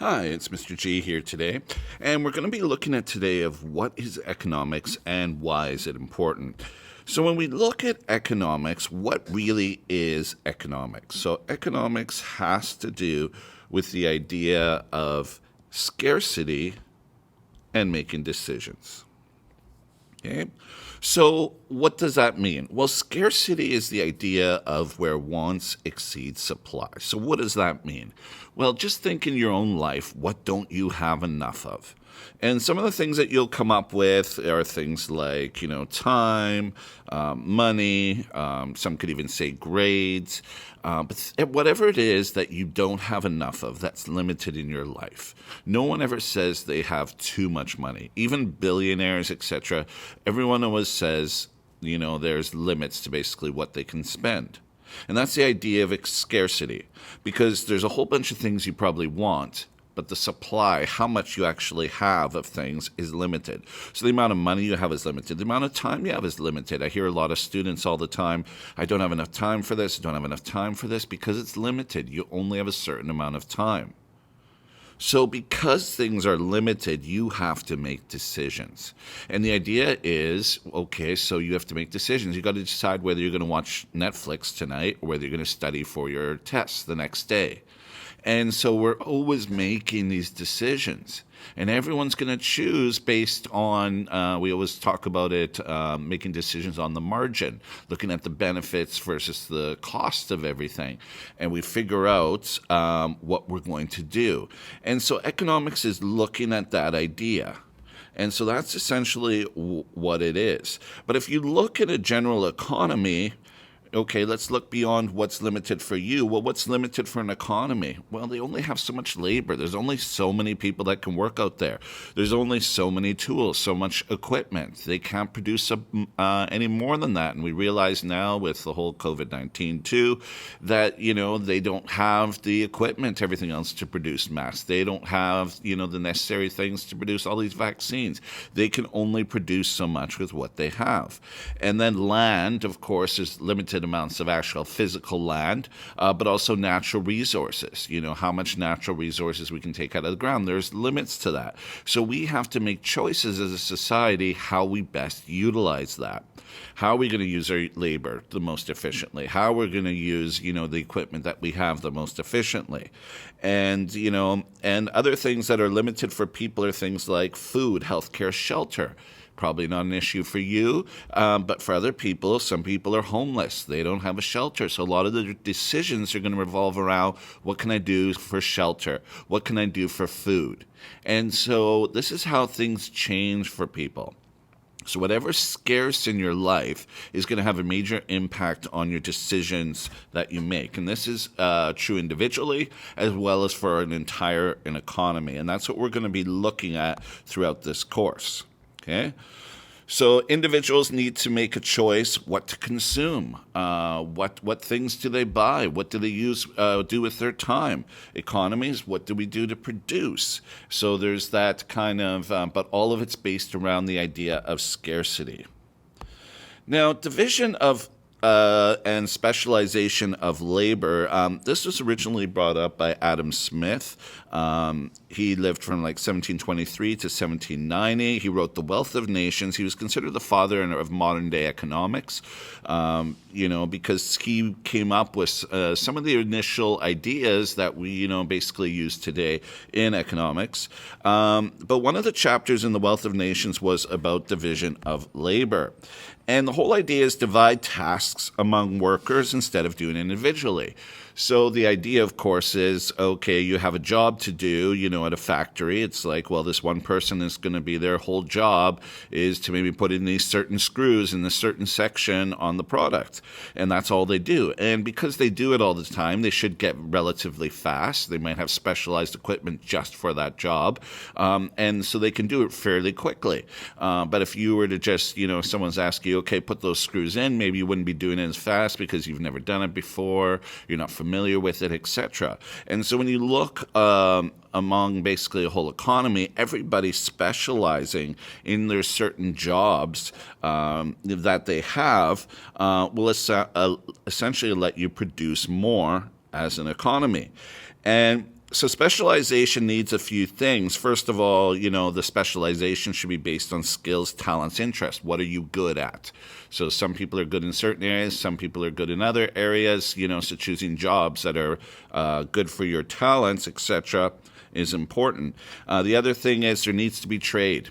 Hi, it's Mr. G here today, and we're going to be looking at today of what is economics and why is it important. So when we look at economics, what really is economics? So economics has to do with the idea of scarcity and making decisions. Okay. So, what does that mean? Well, scarcity is the idea of where wants exceed supply. So, what does that mean? Well, just think in your own life, what don't you have enough of? And some of the things that you'll come up with are things like, time, money, some could even say grades. But whatever it is that you don't have enough of, that's limited in your life. No one ever says they have too much money. Even billionaires, etc. Everyone always says, there's limits to basically what they can spend. And that's the idea of scarcity, because there's a whole bunch of things you probably want, but the supply, how much you actually have of things, is limited. So the amount of money you have is limited. The amount of time you have is limited. I hear a lot of students all the time, I don't have enough time for this, I don't have enough time for this, because it's limited. You only have a certain amount of time. So because things are limited, you have to make decisions. And the idea is, okay, so you have to make decisions. You got to decide whether you're going to watch Netflix tonight or whether you're going to study for your tests the next day. And so we're always making these decisions. And everyone's going to choose based on, we always talk about it, making decisions on the margin, looking at the benefits versus the cost of everything. And we figure out what we're going to do. And so economics is looking at that idea. And so that's essentially what it is. But if you look at a general economy, okay, let's look beyond what's limited for you. Well, what's limited for an economy? Well, they only have so much labor. There's only so many people that can work out there. There's only so many tools, so much equipment. They can't produce any more than that. And we realize now with the whole COVID-19 too, that, they don't have the equipment, everything else to produce masks. They don't have, the necessary things to produce all these vaccines. They can only produce so much with what they have. And then land, of course, is limited amounts of actual physical land, but also natural resources. How much natural resources we can take out of the ground. There's limits to that. So we have to make choices as a society how we best utilize that. How are we going to use our labor the most efficiently? How are we going to use, the equipment that we have the most efficiently? And, and other things that are limited for people are things like food, healthcare, shelter. Probably not an issue for you, but for other people, some people are homeless. They don't have a shelter. So a lot of the decisions are going to revolve around what can I do for shelter? What can I do for food? And so this is how things change for people. So whatever's scarce in your life is going to have a major impact on your decisions that you make. And this is true individually as well as for an economy. And that's what we're going to be looking at throughout this course. Okay, so individuals need to make a choice what to consume. What things do they buy? What do they do with their time? Economies, what do we do to produce? So there's that kind of, but all of it's based around the idea of scarcity. Now, division of and specialization of labor. This was originally brought up by Adam Smith. He lived from like 1723 to 1790. He wrote The Wealth of Nations. He was considered the father of modern day economics, because he came up with some of the initial ideas that we, basically use today in economics. But one of the chapters in The Wealth of Nations was about division of labor. And the whole idea is divide tasks among workers instead of doing it individually. So the idea, of course, is, okay, you have a job to do, at a factory. It's like, well, this one person is going to be their whole job is to maybe put in these certain screws in this certain section on the product. And that's all they do. And because they do it all the time, they should get relatively fast. They might have specialized equipment just for that job. And so they can do it fairly quickly. But if you were to just, if someone's asking you, okay, put those screws in, maybe you wouldn't be doing it as fast because you've never done it before, you're not familiar with it, etc. And so when you look among basically a whole economy, everybody specializing in their certain jobs that they have will essentially let you produce more as an economy. And So specialization needs a few things. First of all, the specialization should be based on skills, talents, interests. What are you good at? So some people are good in certain areas, some people are good in other areas. So choosing jobs that are good for your talents, etc., is important. The other thing is there needs to be trade.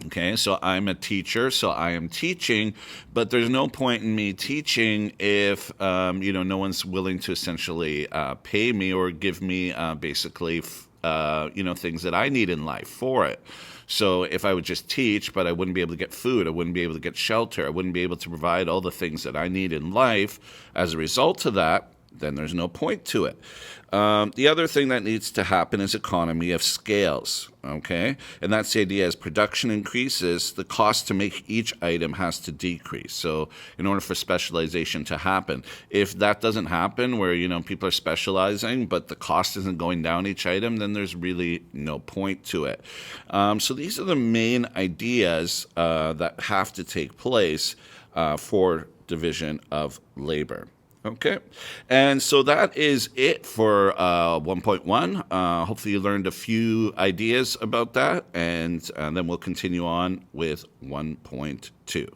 Okay, so I'm a teacher, so I am teaching, but there's no point in me teaching if no one's willing to essentially pay me or give me basically things that I need in life for it. So if I would just teach, but I wouldn't be able to get food, I wouldn't be able to get shelter, I wouldn't be able to provide all the things that I need in life as a result of that, then there's no point to it. The other thing that needs to happen is economy of scales, okay? And that's the idea. As production increases, the cost to make each item has to decrease. So in order for specialization to happen, if that doesn't happen where, people are specializing, but the cost isn't going down each item, then there's really no point to it. So these are the main ideas that have to take place for division of labor. Okay, and so that is it for 1.1. Hopefully you learned a few ideas about that, and then we'll continue on with 1.2.